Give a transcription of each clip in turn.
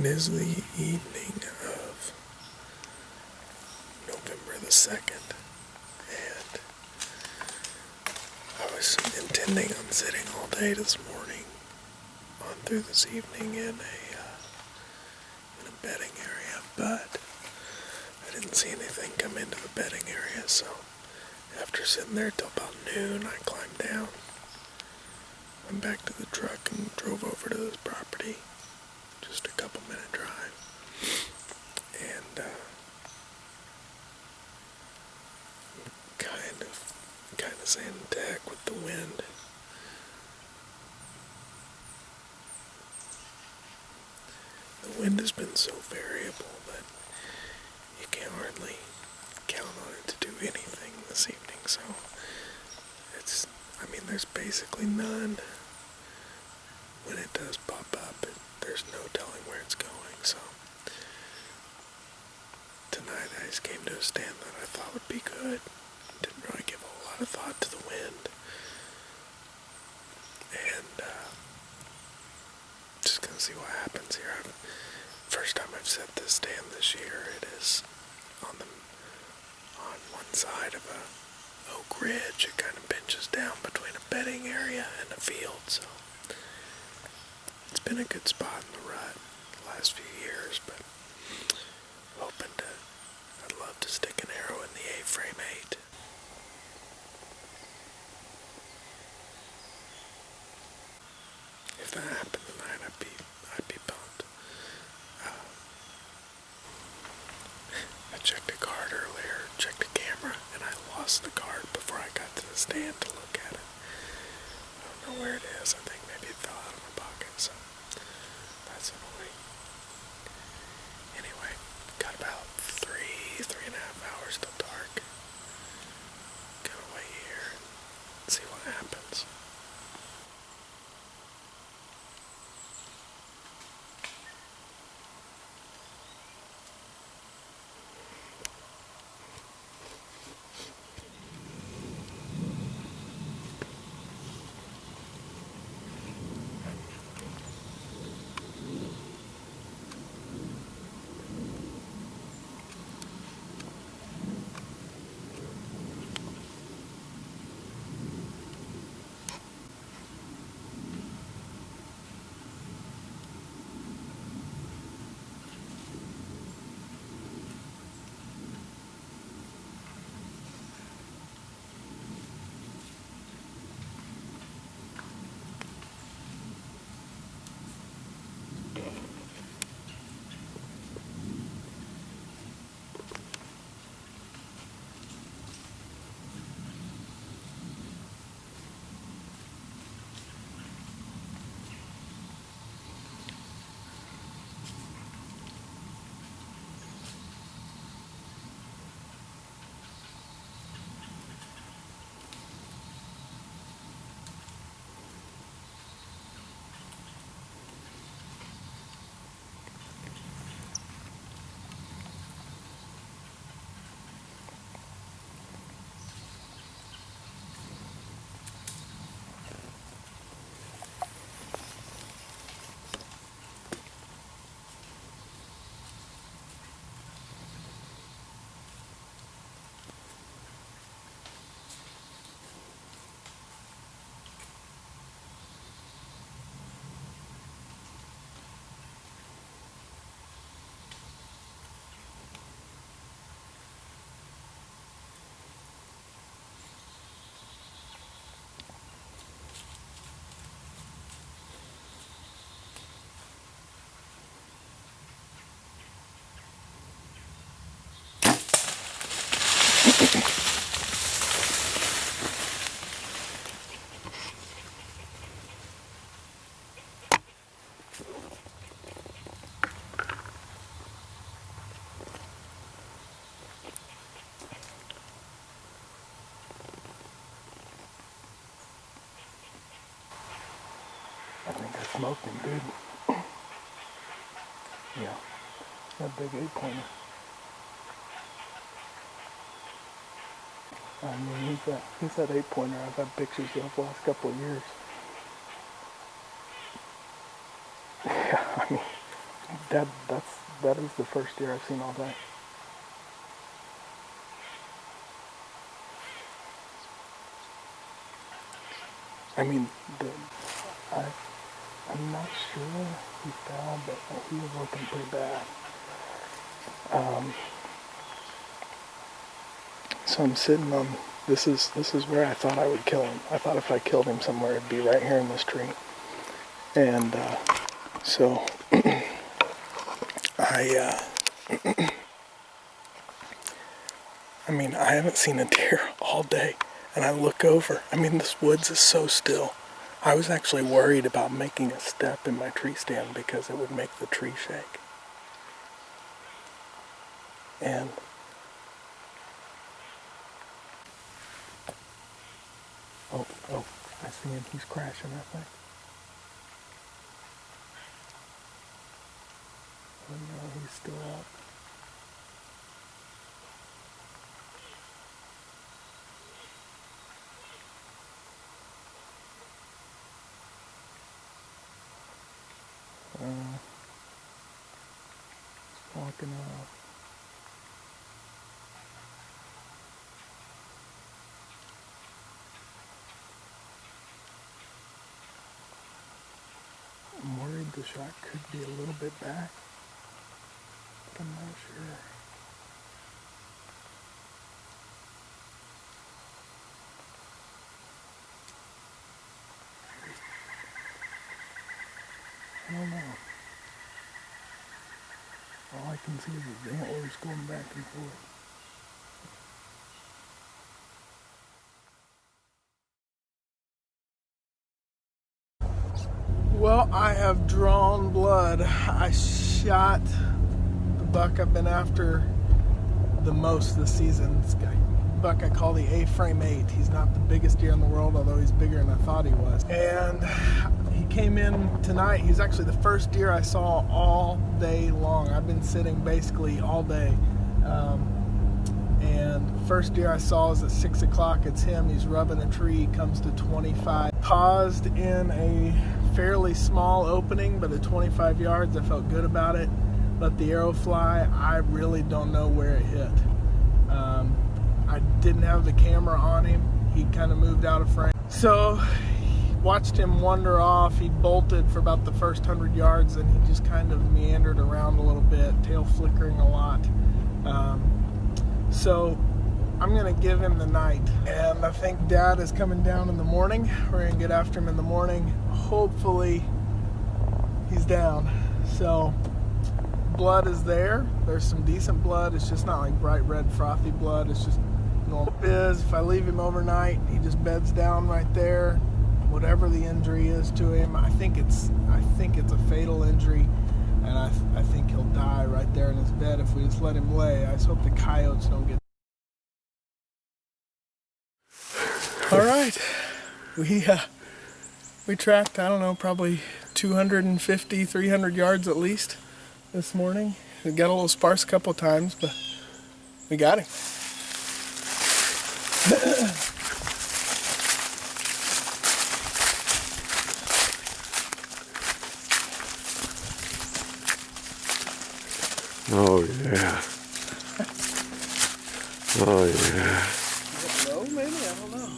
is the evening of November the 2nd, and I was intending on sitting all day this morning, on through this evening in a bedding area, but I didn't see anything come into the bedding area, so after sitting there till about noon, I climbed down, went back to the truck, and drove over to this property. Just a couple-minute drive, and kind of saying to heck with the wind. The wind has been so variable that you can't hardly count on it to do anything this evening, so there's basically none. When it does pop up, there's no telling where it's going, so tonight I just came to a stand that I thought would be good. Didn't really give a whole lot of thought to the wind, and just gonna see what happens here. First time I've set this stand this year. It is on one side of a oak ridge. It kind of pinches down between a bedding area and a field, so it's been a good spot in the rut the last few years, but I'd love to stick an arrow in the A-frame 8. If that happened tonight, I'd be pumped. I checked a card earlier, checked a camera, and I lost the card before I got to the stand to look at it. I don't know where it is. I think maybe it fell out of my pocket, so that's annoying. Anyway, got about 3.5 hours till dark. Gonna wait here and see what happens. I think I smoked him, dude. Yeah, that big 8-pointer. I mean, he's that 8-pointer I've had pictures of the last couple of years. Yeah, I mean, Dad, that is the first deer I've seen all day. I mean, I'm not sure he fell, but he was looking pretty bad. So I'm sitting on, this is where I thought I would kill him. I thought if I killed him somewhere, it'd be right here in this tree. And so I mean, I haven't seen a deer all day. And I look over, I mean, this woods is so still. I was actually worried about making a step in my tree stand because it would make the tree shake. And oh, I see him. He's crashing, I think. Oh no, he's still up. He's walking up. I'm worried the shot could be a little bit back, but I'm not sure. I don't know. All I can see is his antlers going back and forth. Well, I have drawn blood. I shot the buck I've been after the most this season. This guy, buck I call the A-frame 8. He's not the biggest deer in the world, although he's bigger than I thought he was. And he came in tonight. He's actually the first deer I saw all day long. I've been sitting basically all day. And first deer I saw is at 6 o'clock. It's him. He's rubbing a tree. Comes to 25. Paused in a fairly small opening, but at 25 yards, I felt good about it. Let the arrow fly. I really don't know where it hit. I didn't have the camera on him. He kind of moved out of frame. So watched him wander off. He bolted for about the first 100 yards, and he just kind of meandered around a little bit, tail flickering a lot. So I'm going to give him the night. And I think Dad is coming down in the morning. We're going to get after him in the morning. Hopefully he's down. So blood is there. There's some decent blood. It's just not like bright red frothy blood. It's just normal. Is if I leave him overnight, he just beds down right there. Whatever the injury is to him, I think it's a fatal injury. And I think he'll die right there in his bed if we just let him lay. I just hope the coyotes don't get. All right, we tracked, I don't know, probably 250, 300 yards at least this morning. We got a little sparse a couple times, but we got him. Oh yeah. Oh yeah. Low, maybe? I don't know.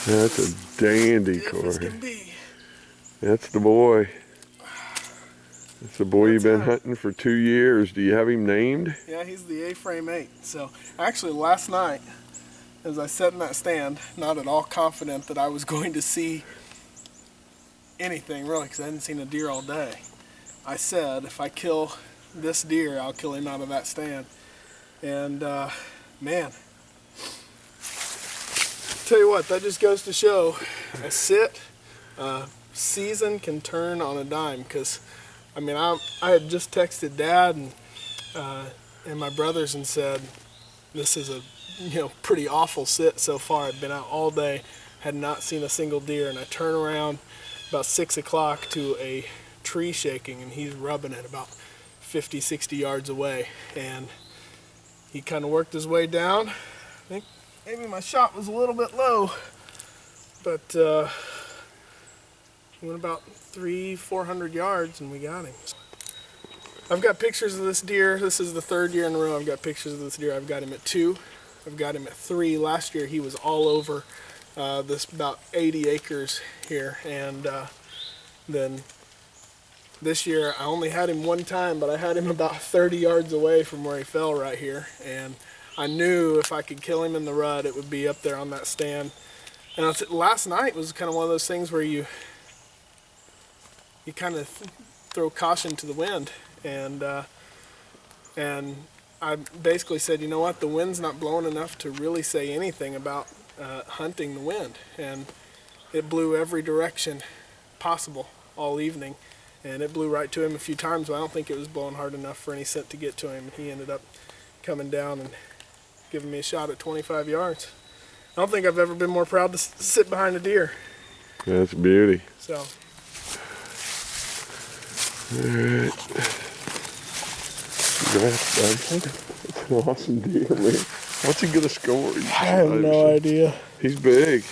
That's a dandy, Corey. That's the boy. That's the boy you've been hunting for 2 years. Do you have him named? Yeah, he's the A-frame 8. So actually last night, as I sat in that stand, not at all confident that I was going to see anything really, because I hadn't seen a deer all day, I said, if I kill this deer, I'll kill him out of that stand. And man, tell you what, that just goes to show a season can turn on a dime. Because I mean, I had just texted Dad and my brothers and said, this is a pretty awful sit so far. I'd been out all day, had not seen a single deer, and I turn around about 6 o'clock to a tree shaking, and he's rubbing it about 50, 60 yards away. And he kind of worked his way down. I think, maybe my shot was a little bit low, but went about 300-400 yards and we got him. I've got pictures of this deer. This is the third year in a row I've got pictures of this deer. I've got him at 2. I've got him at 3. Last year he was all over this about 80 acres here, and then this year I only had him one time, but I had him about 30 yards away from where he fell right here, and I knew if I could kill him in the rut it would be up there on that stand. And last night was kind of one of those things where you kind of throw caution to the wind, and I basically said, you know what, the wind's not blowing enough to really say anything about hunting the wind, and it blew every direction possible all evening, and it blew right to him a few times, but I don't think it was blowing hard enough for any scent to get to him, and he ended up coming down and giving me a shot at 25 yards. I don't think I've ever been more proud to sit behind a deer. That's a beauty. So. Alright. Congrats, bud. That's an awesome deer, man. What's he gonna score? I have no idea. He's big.